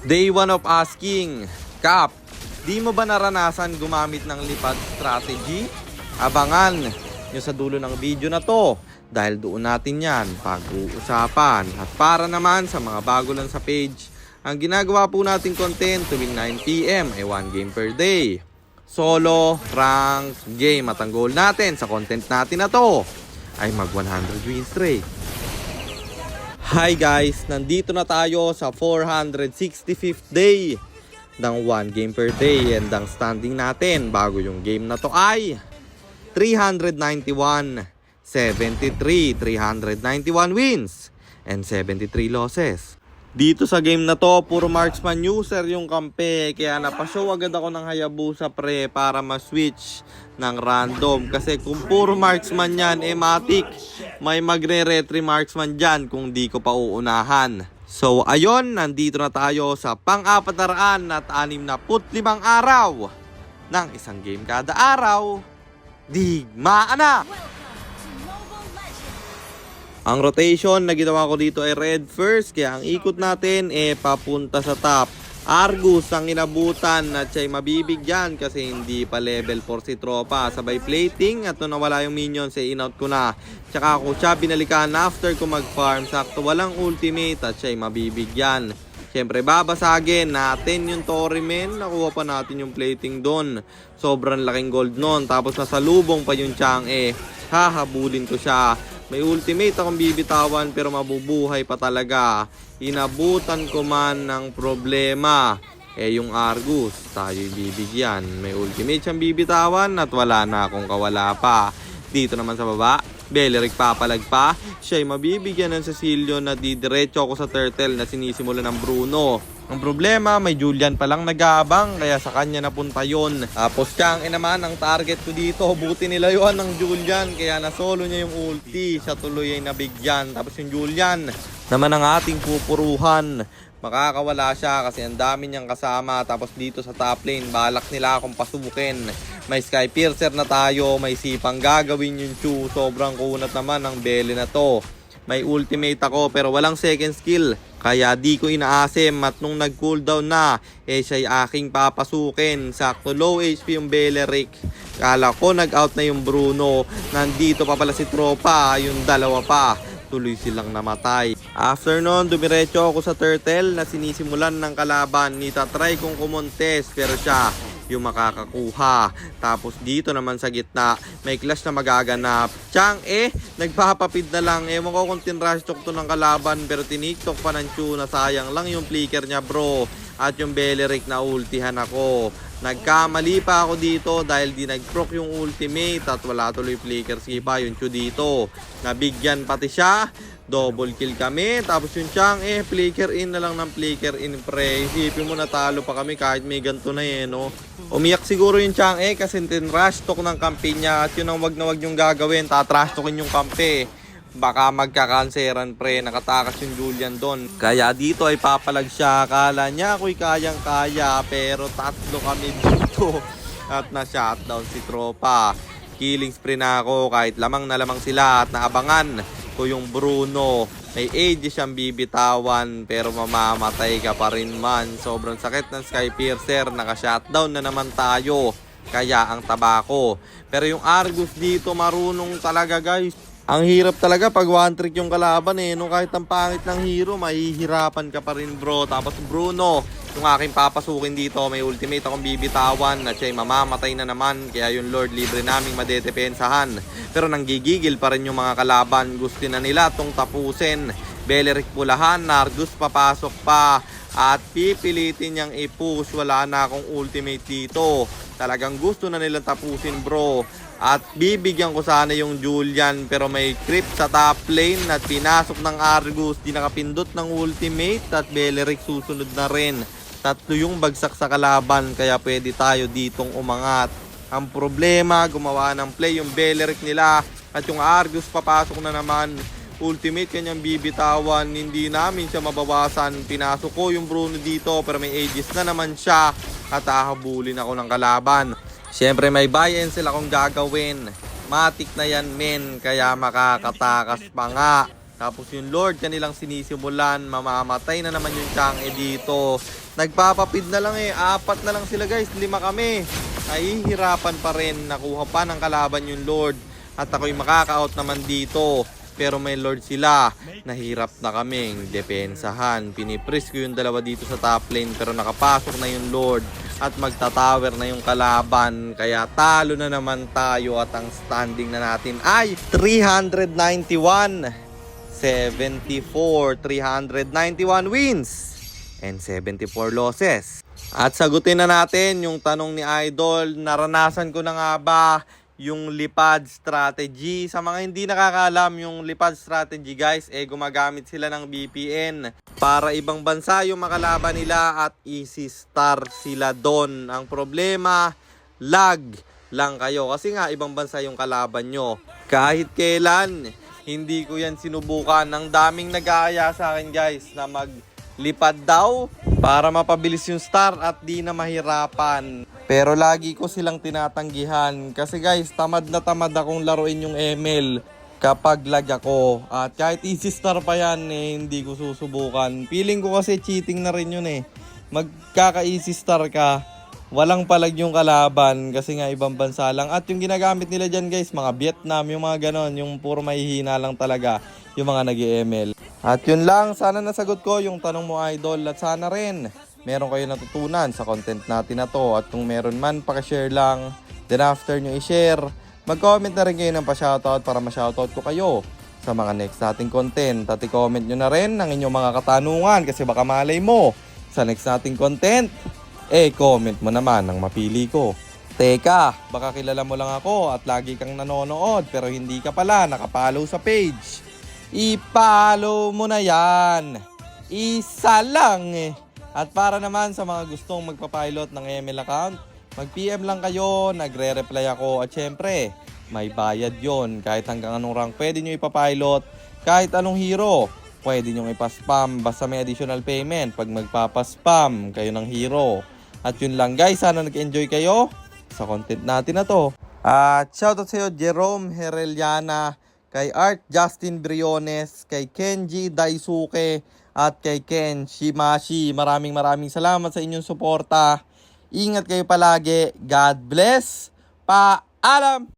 Day 1 of asking, Cap, di mo ba naranasan gumamit ng lipad strategy? Abangan nyo sa dulo ng video na to dahil doon natin yan pag-uusapan. At para naman sa mga bago lang sa page, ang ginagawa po nating content tuwing 9 PM ay 1 game per day. Solo, rank, game at ang goal natin sa content natin na to ay mag 100 win streak. Hi guys, nandito na tayo sa 465th day ng 1 game per day and ang standing natin bago yung game na to ay 391, 73, 391 wins and 73 losses. Dito sa game na to, puro marksman user yung kampe, kaya napashow agad ako ng Hayabusa pre para ma-switch ng random. Kasi kung puro marksman yan, matik, may magre-retry marksman dyan kung di ko pa uunahan. So ayun, nandito na tayo sa pang-465 araw ng isang game kada araw. Digmaan na! Ang rotation na ginawa ko dito ay red first, kaya ang ikot natin papunta sa top. Argus ang inabutan at siya'y mabibigyan kasi hindi pa level 4 si tropa. Sabay plating at nung nawala yung minions in-out ko na. Tsaka ako siya binalikan after ko mag-farm. Sakto walang ultimate at siya'y mabibigyan. Siyempre babasagin natin yung Torimen. Nakuha pa natin yung plating doon. Sobrang laking gold nun. Tapos nasalubong pa yung Chang'e. Hahabulin ko siya. May ultimate akong bibitawan pero mabubuhay pa talaga. Inabutan ko man ng problema. Yung Argus, tayo bibigyan. May ultimate siyang bibitawan at wala na akong kawala pa. Dito naman sa baba, Beleric papalag pa. Siya'y mabibigyan ng Cecilio na didiretso ako sa turtle na sinisimula ng Bruno. Ang problema, may Julian palang nag-aabang kaya sa kanya napunta yon. Tapos Chang'e naman ang target ko dito. Buti nilayuan ng Julian kaya nasolo niya yung ulti. Siya tuloy ay nabigyan. Tapos yung Julian naman ang ating pupuruhan. Makakawala siya kasi ang dami niyang kasama. Tapos dito sa top lane, balak nila akong pasukin. May Sky Piercer na tayo. May sipang gagawin yung Chu. Sobrang kunat naman ang Bele na to. May ultimate ako pero walang second skill. Kaya di ko inaasim at nung nag-cooldown na, siya'y aking papasukin. Sakto low HP yung Beleric. Kala ko nag-out na yung Bruno. Nandito pa pala si tropa, yung dalawa pa. Tuloy silang namatay. After nun, dumiretso ako sa turtle na sinisimulan ng kalaban. Itatry kong kumontes pero siya yung makakakuha. Tapos dito naman sa gitna, may clash na magaganap. Chang'e, nagpapapid na lang. Ewan ko kung tinrush talk to ng kalaban pero tiniktok pa ng Chu na sayang lang yung flicker niya bro. At yung Beleric na ultihan ako. Nagkamali pa ako dito dahil di nag-proc yung ultimate at wala tuloy flicker skipa yung Chu dito. Nabigyan pati siya. Double kill kami. Tapos yung Chang'e, flicker in na lang ng flicker in pre. Isipin mo natalo pa kami kahit may ganito na no? Umiyak siguro yung Chang'e kasi tinrush talk ng kampi niya. At yun ang wag na wag yung gagawin. Tatrash talkin yung kampi. Baka magkakanseran pre. Nakatakas yung Julian doon. Kaya dito ay papalag siya. Akala niya ako'y kayang-kaya. Pero tatlo kami dito. At na-shutdown si tropa. Killing spree na ako kahit lamang na lamang sila. At naabangan ko yung Bruno. May age siyang bibitawan pero mamamatay ka pa rin man. Sobrang sakit ng Sky Piercer. Naka-shutdown na naman tayo. Kaya ang tabako. Pero yung Argus dito marunong talaga guys. Ang hirap talaga pag one trick yung kalaban no? Kahit ang pangit ng hero, mahihirapan ka pa rin bro. Tapos Bruno, yung aking papasukin dito, may ultimate akong bibitawan at siya'y mamamatay na naman. Kaya yung Lord libre naming madedepensahan. Pero nanggigigil pa rin yung mga kalaban. Gusto na nila itong tapusin. Beleric pulahan, Argus papasok pa. At pipilitin niyang i-push. Wala na akong ultimate dito. Talagang gusto na nilang tapusin bro. At bibigyan ko sana yung Julian pero may creep sa top lane at pinasok ng Argus. Di nakapindot ng ultimate at Beleric susunod na rin. Tatlo yung bagsak sa kalaban kaya pwede tayo ditong umangat. Ang problema, gumawa ng play yung Beleric nila at yung Argus papasok na naman. Ultimate kanyang bibitawan, hindi namin siya mabawasan. Pinasok ko yung Bruno dito pero may aegis na naman siya at hahabulin ako ng kalaban. Siyempre may buy and sell akong gagawin. Matik na yan men, kaya makakatakas pa nga. Tapos yung Lord kanilang sinisimulan, mamamatay na naman yung Chang'e dito. Nagpapapid na lang 4 na lang sila guys, 5 kami. Nahihirapan pa rin, nakuha pa ng kalaban yung Lord. At ako'y makaka-out naman dito. Pero may Lord sila, nahirap na kaming depensahan. Pinipris ko yung dalawa dito sa top lane pero nakapasok na yung Lord. At magta-tower na yung kalaban. Kaya talo na naman tayo at ang standing na natin ay 391. 74, 391 wins and 74 losses. At sagutin na natin yung tanong ni Idol, naranasan ko na nga ba yung lipad strategy? Sa mga hindi nakakaalam, yung lipad strategy guys, gumagamit sila ng VPN para ibang bansa yung makalaban nila at easy star sila doon. Ang problema, lag lang kayo kasi nga ibang bansa yung kalaban nyo. Kahit kailan, hindi ko yan sinubukan. Ang daming nag-aaya sa akin guys na maglipad daw para mapabilis yung star at di na mahirapan. Pero lagi ko silang tinatanggihan kasi guys, tamad na tamad akong laruin yung ML kapag lag ako. At kahit easy star pa yan, hindi ko susubukan. Feeling ko kasi cheating na rin yun Magkaka-easy star ka, walang palag yung kalaban kasi nga ibang bansa lang. At yung ginagamit nila dyan guys, mga Vietnam, yung mga ganon, yung puro mahihina lang talaga yung mga nag-ML. At yun lang, sana nasagot ko yung tanong mo Idol. At sana rin meron kayo natutunan sa content natin na to. At kung meron man, pakishare lang. Then after nyo i-share, mag-comment na rin kayo ng pa-shoutout para ma-shoutout ko kayo sa mga next nating content. At i-comment nyo na rin ang inyong mga katanungan kasi baka malay mo sa next nating content, comment mo naman ang mapili ko. Teka, baka kilala mo lang ako at lagi kang nanonood pero hindi ka pala nakapollow sa page. I-follow mo na yan. Isa lang At para naman sa mga gustong magpapilot ng ML account, mag-PM lang kayo, nagre-reply ako. At syempre, may bayad yon. Kahit hanggang anong rank pwede nyo ipapilot. Kahit anong hero, pwede nyo ipaspam. Basta may additional payment pag magpapaspam kayo ng hero. At yun lang guys, sana nag-enjoy kayo sa content natin na to. At shoutout sa iyo Jerome Hereliana, kay Art Justin Briones, kay Kenji Daisuke, at kay Ken Shimashi. Maraming salamat sa inyong suporta. Ingat kayo palagi. God bless. Paalam!